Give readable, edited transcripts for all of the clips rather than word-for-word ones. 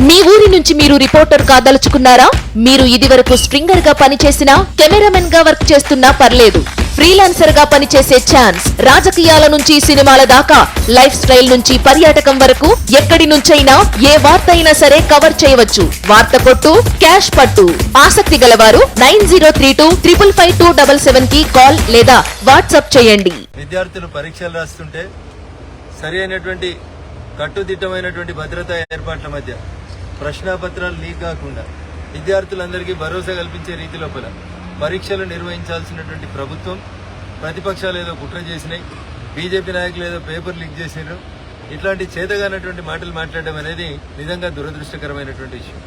మీ ఊరి నుంచి మీరు రిపోర్టర్ కాదలుచుకున్నారా? మీరు ఇదివరకు స్ట్రింగర్ గా పనిచేసినా, కెమెరామెన్ గా వర్క్ చేస్తున్నా పర్లేదు. ఫ్రీలాన్సర్ గా పనిచేసే ఛాన్స్. రాజకీయాల నుంచి సినిమాల దాకా, లైఫ్ స్టైల్ నుంచి పర్యాటకం వరకు ఎక్కడి నుంచైనా ఏ వార్త అయినా సరే కవర్ చేయవచ్చు. వార్త కొట్టు, క్యాష్ పట్టు. ఆసక్తి గలవారు 9032555277 కి కాల్ లేదా వాట్సాప్ చేయండి. విద్యార్థులు పరీక్షలు రాస్తుంటే సరైనటువంటి కట్టుదిట్టమైనటువంటి భద్రతా ఏర్పాట్ల మధ్య ప్రశ్నాపత్రాలు లీక్ కాకుండా విద్యార్థులందరికీ భరోసా కల్పించే రీతి లోపల పరీక్షలు నిర్వహించాల్సినటువంటి ప్రభుత్వం, ప్రతిపక్షాలు ఏదో కుట్ర చేసినాయి, బీజేపీ నాయకులు ఏదో పేపర్ లీక్ చేసినారు, ఇట్లాంటి చేతగానటువంటి మాటలు మాట్లాడడం అనేది నిజంగా దురదృష్టకరమైనటువంటి విషయం.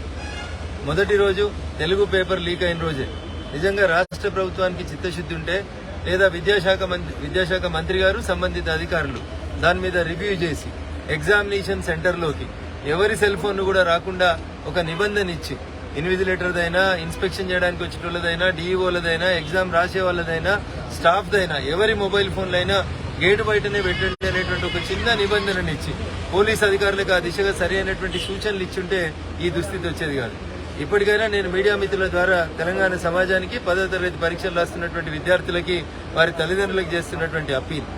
మొదటి రోజు తెలుగు పేపర్ లీక్ అయిన రోజే నిజంగా రాష్ట్ర ప్రభుత్వానికి చిత్తశుద్ధి ఉంటే, లేదా విద్యాశాఖ మంత్రి గారు సంబంధిత అధికారులు దాని మీద రివ్యూ చేసి ఎగ్జామినేషన్ సెంటర్లోకి ఎవరి సెల్ ఫోన్ కూడా రాకుండా ఒక నిబంధన ఇచ్చి, ఇన్విజిలేటర్దైనా, ఇన్స్పెక్షన్ చేయడానికి వచ్చేటోళ్ళదైనా, డిఈఓలదైనా, ఎగ్జామ్ రాసే వాళ్ళదైనా, స్టాఫ్దైనా ఎవరి మొబైల్ ఫోన్లైనా గేటు బయటనే పెట్టండి అనేటువంటి ఒక చిన్న నిబంధనని ఇచ్చి పోలీస్ అధికారులకు ఆ దిశగా సరి అయినటువంటి సూచనలు ఇచ్చుంటే ఈ దుస్థితి వచ్చేది కాదు. ఇప్పటికైనా నేను మీడియా మిత్రుల ద్వారా తెలంగాణ సమాజానికి 10వ తరగతి పరీక్షలు రాస్తున్నటువంటి విద్యార్థులకి, వారి తల్లిదండ్రులకు చేస్తున్నటువంటి అప్పీల్,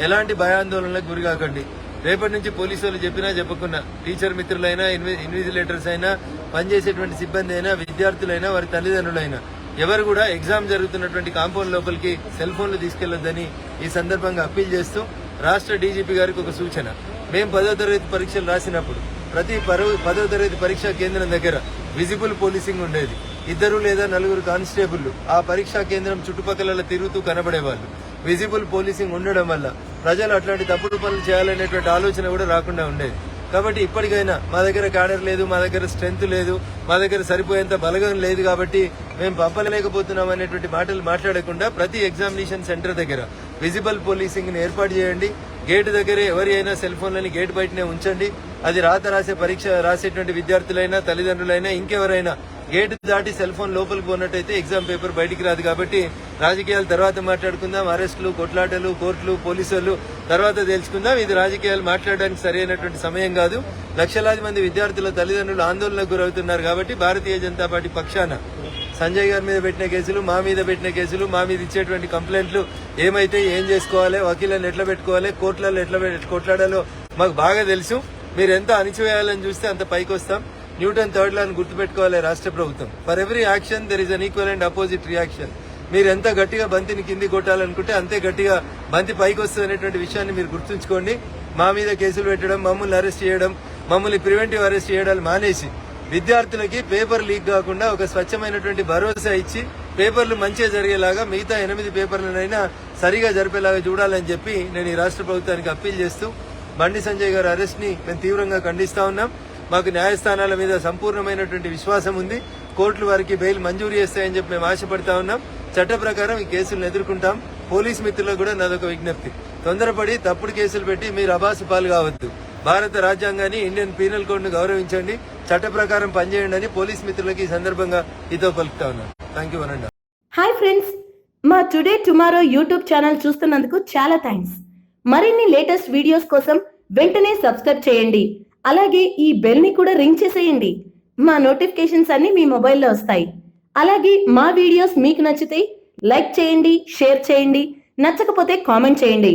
ఎలాంటి భయాందోళనలకు గురికాకండి. రేపటి నుంచి పోలీసు వాళ్ళు చెప్పినా చెప్పకున్నా, టీచర్ మిత్రులైనా, ఇన్విజిలేటర్స్ అయినా, పనిచేసేటువంటి సిబ్బంది అయినా, విద్యార్థులైనా, వారి తల్లిదండ్రులైనా ఎవరు కూడా ఎగ్జామ్ జరుగుతున్నటువంటి కాంపౌండ్ లోపలికి సెల్ ఫోన్లు తీసుకెళ్లొద్దని ఈ సందర్భంగా అప్పీల్ చేస్తూ రాష్ట్ర డీజీపీ గారికి ఒక సూచన. మేము 10వ తరగతి పరీక్షలు రాసినప్పుడు ప్రతి 10వ తరగతి పరీక్షా కేంద్రం దగ్గర విజిబుల్ పోలీసింగ్ ఉండేది. 2 లేదా 4 కానిస్టేబుళ్లు ఆ పరీక్షా కేంద్రం చుట్టుపక్కల తిరుగుతూ కనబడేవాళ్ళు. విజిబుల్ పోలీసింగ్ ఉండడం వల్ల ప్రజలు అట్లాంటి తప్పుడు పనులు చేయాలనేటువంటి ఆలోచన కూడా రాకుండా ఉండేది. కాబట్టి ఇప్పటికైనా మా దగ్గర క్యాడర్ లేదు, మా దగ్గర స్ట్రెంత్ లేదు, మా దగ్గర సరిపోయేంత బలగం లేదు కాబట్టి మేము పంపలేకపోతున్నాం అనేటువంటి మాటలు మాట్లాడకుండా ప్రతి ఎగ్జామినేషన్ సెంటర్ దగ్గర విజిబుల్ పోలీసింగ్ ని ఏర్పాటు చేయండి. గేటు దగ్గరే ఎవరి అయినా సెల్ ఫోన్లని గేటు బయటనే ఉంచండి. అది రాసే పరీక్ష రాసేటువంటి విద్యార్థులైనా, తల్లిదండ్రులైనా, ఇంకెవరైనా గేటు దాటి సెల్ ఫోన్ లోపలికి పోయినట్టయితే ఎగ్జామ్ పేపర్ బయటికి రాదు. కాబట్టి రాజకీయాలు తర్వాత మాట్లాడుకుందాం, అరెస్టులు, కొట్లాటలు, కోర్టులు, పోలీసులు తర్వాత తెలుసుకుందాం. ఇది రాజకీయాలు మాట్లాడడానికి సరైనటువంటి సమయం కాదు. లక్షలాది మంది విద్యార్థుల తల్లిదండ్రులు ఆందోళనకు గురవుతున్నారు. కాబట్టి భారతీయ జనతా పార్టీ పక్షాన సంజయ్ గారి మీద పెట్టిన కేసులు, మా మీద పెట్టిన కేసులు, మా మీద ఇచ్చేటువంటి కంప్లైంట్లు ఏమైతే ఏం చేసుకోవాలి, వకీలను ఎట్లా పెట్టుకోవాలి, కోర్టులలో ఎట్లా కొట్లాడాలో మాకు బాగా తెలుసు. మీరు ఎంత అణిచివేయాలని చూస్తే అంత పైకి వస్తాం. న్యూటన్ థర్డ్ లాని గుర్తుపెట్టుకోవాలి రాష్ట్ర ప్రభుత్వం. For every action there is an equal and opposite reaction. మీరు ఎంత గట్టిగా బంతిని కింది కొట్టాలనుకుంటే అంతే గట్టిగా బంతి పైకి వస్తుంది అనేటువంటి విషయాన్ని మీరు గుర్తుంచుకోండి. మా మీద కేసులు పెట్టడం, మమ్మల్ని అరెస్ట్ చేయడం, మమ్మల్ని ప్రివెంటివ్ అరెస్ట్ చేయడాలు మానేసి విద్యార్థులకి పేపర్ లీక్ కాకుండా ఒక స్వచ్ఛమైనటువంటి భరోసా ఇచ్చి పేపర్లు మంచిగా జరిగేలాగా మిగతా 8 పేపర్లనైనా సరిగా జరిపేలాగా చూడాలని చెప్పి నేను ఈ రాష్ట్ర ప్రభుత్వానికి అప్పీల్ చేస్తూ బండి సంజయ్ గారి అరెస్ట్ ని మేము తీవ్రంగా ఖండిస్తా ఉన్నాం. మాకు న్యాయస్థానాల మీద సంపూర్ణమైనటువంటి విశ్వాసం ఉంది. కోర్టులు వారికి బెయిల్ మంజూరు చేస్తాయని చెప్పి మేము ఆశపడతా ఉన్నాం. చట్ట ప్రకారం ఈ కేసులను ఎదుర్కొంటాం. పోలీస్ మిత్రులకు కూడా నాదొక విజ్ఞప్తి, తొందరపడి తప్పుడు కేసులు పెట్టి మీరు అబాసు పాలు కావద్దు. భారత రాజ్యాంగాన్ని, ఇండియన్ పీనల్ కోడ్ ను గౌరవించండి, చట్ట ప్రకారం పనిచేయండి అని పోలీస్ మిత్రులకి ఈ సందర్భంగా ఇతో పలుకుతా ఉన్నాను. థ్యాంక్ యూ అనండి. హాయ్ ఫ్రెండ్స్, మా టుడే టుమారో యూట్యూబ్ ఛానల్ చూస్తున్నందుకు చాలా థ్యాంక్స్. మరిన్ని లేటెస్ట్ వీడియోస్ కోసం వెంటనే సబ్స్క్రైబ్ చేయండి. అలాగే ఈ బెల్ ని కూడా రింగ్ చేసేయండి. మా నోటిఫికేషన్స్ అన్ని మీ మొబైల్లో వస్తాయి. అలాగే మా వీడియోస్ మీకు నచ్చితే లైక్ చేయండి, షేర్ చేయండి, నచ్చకపోతే కామెంట్ చేయండి.